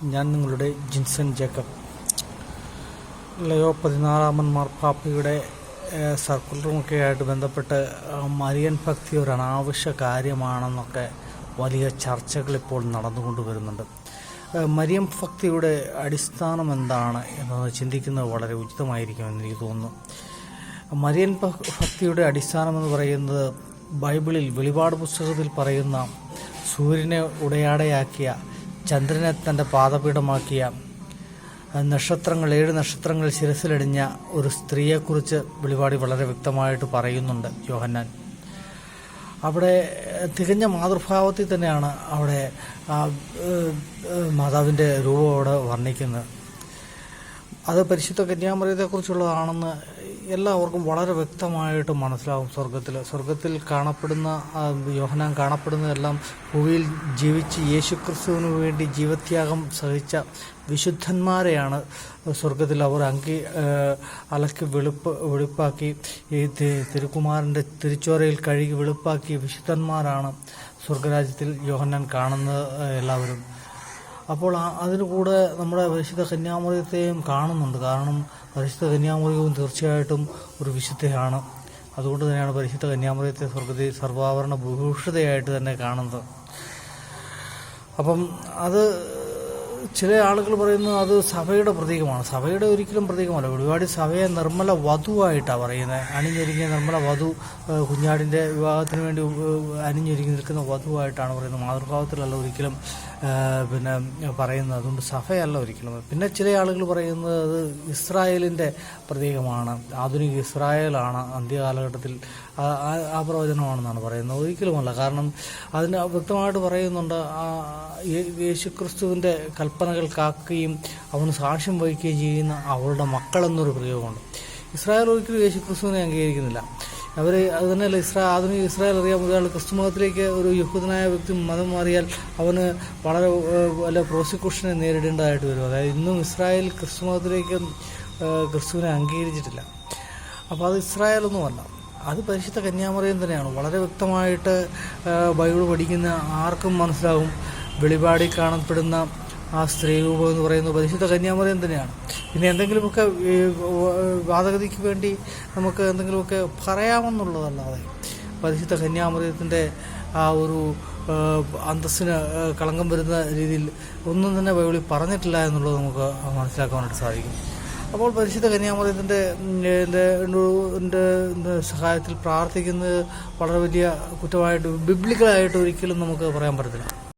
ഞാൻ നിങ്ങളുടെ ജിൻസൺ ജേക്കബ്. ലയോ 14 മാർപ്പാപ്പയുടെ സർക്കുലറുമൊക്കെ ആയിട്ട് ബന്ധപ്പെട്ട് മരിയൻ ഭക്തി ഒരു അനാവശ്യ കാര്യമാണെന്നൊക്കെ വലിയ ചർച്ചകളിപ്പോൾ നടന്നുകൊണ്ട് വരുന്നുണ്ട്. മരിയൻ ഭക്തിയുടെ അടിസ്ഥാനം എന്താണ് എന്നത് ചിന്തിക്കുന്നത് വളരെ ഉചിതമായിരിക്കുമെന്ന് എനിക്ക് തോന്നുന്നു. മരിയൻ ഭക്തിയുടെ അടിസ്ഥാനമെന്ന് പറയുന്നത് ബൈബിളിൽ വെളിപാട് പുസ്തകത്തിൽ പറയുന്ന സൂര്യനെ ഉടയാടയാക്കിയ, ചന്ദ്രനെ തൻ്റെ പാദപീഠമാക്കിയ, 7 നക്ഷത്രങ്ങൾ ശിരസിലടിഞ്ഞ ഒരു സ്ത്രീയെക്കുറിച്ച് വെളിപാടി വളരെ വ്യക്തമായിട്ട് പറയുന്നുണ്ട് യോഹന്നാൻ. അവിടെ തികഞ്ഞ മാതൃഭാവത്തിൽ തന്നെയാണ് അവിടെ മാതാവിൻ്റെ രൂപം അവിടെ വർണ്ണിക്കുന്നത്. അത് പരിശുദ്ധ കന്യാമറിയത്തെക്കുറിച്ചുള്ളതാണെന്ന് എല്ലാവർക്കും വളരെ വ്യക്തമായിട്ട് മനസ്സിലാവും. സ്വർഗത്തിൽ കാണപ്പെടുന്ന യോഹന്നാൻ കാണപ്പെടുന്നതെല്ലാം ഭൂമിയിൽ ജീവിച്ച് യേശുക്രിസ്തുവിന് വേണ്ടി ജീവത്യാഗം സഹിച്ച വിശുദ്ധന്മാരെയാണ് സ്വർഗത്തിൽ അവർ അലക്കി വെളുപ്പാക്കി ഈ തിരുക്കുമാരൻ്റെ തിരുച്ചോരയിൽ കഴുകി വെളുപ്പാക്കി വിശുദ്ധന്മാരാണ് സ്വർഗരാജ്യത്തിൽ യോഹന്നാൻ കാണുന്നത് എല്ലാവരും. അപ്പോൾ അതിന് കൂടെ നമ്മുടെ പരിശുദ്ധ കന്യാമറിയത്തെയും കാണുന്നുണ്ട്. കാരണം പരിശുദ്ധ കന്യാമറിയവും തീർച്ചയായിട്ടും ഒരു വിശുദ്ധയാണ്. അതുകൊണ്ട് തന്നെയാണ് പരിശുദ്ധ കന്യാമറിയത്തെ സ്വർഗത്തിൽ സർവാഭരണ ഭൂഷിതയായിട്ട് തന്നെ കാണുന്നത്. അപ്പം അത് ചില ആളുകൾ പറയുന്നത് അത് സഭയുടെ പ്രതീകമാണ്. സഭയുടെ ഒരിക്കലും പ്രതീകമല്ല. ഒരുപാട് സഭയെ നിർമ്മല വധുവായിട്ടാണ് പറയുന്നത്. അണിഞ്ഞൊരുങ്ങിയ നിർമ്മല വധു, കുഞ്ഞാടിൻ്റെ വിവാഹത്തിന് വേണ്ടി അണിഞ്ഞൊരുങ്ങി നിൽക്കുന്ന വധുവായിട്ടാണ് പറയുന്നത്. മാതൃഭാവത്തിലല്ല ഒരിക്കലും പറയുന്നത്. അതുകൊണ്ട് സഭയല്ല ഒരിക്കലും. പിന്നെ ചില ആളുകൾ പറയുന്നത് അത് ഇസ്രായേലിൻ്റെ പ്രതീകമാണ്, ആധുനിക ഇസ്രായേലാണ് അന്ത്യകാലഘട്ടത്തിൽ ആ പ്രവചനമാണെന്നാണ് പറയുന്നത്. ഒരിക്കലുമല്ല. കാരണം അതിന് വ്യക്തമായിട്ട് പറയുന്നുണ്ട്, യേശുക്രിസ്തുവിൻ്റെ കൽപ്പനകൾ കാക്കുകയും അവന് സാക്ഷ്യം വഹിക്കുകയും ചെയ്യുന്ന അവളുടെ മക്കളെന്നൊരു പ്രയോഗമുണ്ട്. ഇസ്രായേൽ ഒരിക്കലും യേശുക്രിസ്തുവിനെ അംഗീകരിക്കുന്നില്ല. അത് തന്നെയല്ല, ആധുനിക ഇസ്രായേൽ അറിയാം. ഒരാൾ ക്രിസ്തു മതത്തിലേക്ക് ഒരു യഹൂദനായ വ്യക്തി മതം മാറിയാൽ അവന് വളരെ വല്ല പ്രോസിക്യൂഷനെ നേരിടേണ്ടതായിട്ട് വരും. അതായത് ഇന്നും ഇസ്രായേൽ ക്രിസ്തു മതത്തിലേക്ക് ക്രിസ്തുവിനെ അംഗീകരിച്ചിട്ടില്ല. അപ്പോൾ അത് ഇസ്രായേലൊന്നുമല്ല, അത് പരിശുദ്ധ കന്യാമറിയം തന്നെയാണ്. വളരെ വ്യക്തമായിട്ട് ബൈബിൾ പഠിക്കുന്ന ആർക്കും മനസ്സിലാവും വെളിപാടി കാണപ്പെടുന്ന ആ സ്ത്രീ രൂപം എന്ന് പറയുന്നത് പരിശുദ്ധ കന്യാമറിയം തന്നെയാണ്. പിന്നെ എന്തെങ്കിലുമൊക്കെ വാദഗതിക്ക് വേണ്ടി നമുക്ക് എന്തെങ്കിലുമൊക്കെ പറയാമെന്നുള്ളതല്ലാതെ പരിശുദ്ധ കന്യാമറിയത്തിൻ്റെ ആ ഒരു അന്തസ്സിന് കളങ്കം വരുന്ന രീതിയിൽ ഒന്നും തന്നെ ബൈബിളിൽ പറഞ്ഞിട്ടില്ല എന്നുള്ളത് നമുക്ക് മനസ്സിലാക്കാനായിട്ട് സാധിക്കും. അപ്പോൾ പരിശുദ്ധ കന്യാമറിയത്തിൻ്റെ സഹായത്തിൽ പ്രാർത്ഥിക്കുന്നത് വളരെ വലിയ കുറ്റമായിട്ട് ബിബ്ലിക്കലായിട്ട് ഒരിക്കലും നമുക്ക് പറയാൻ പറ്റത്തില്ല.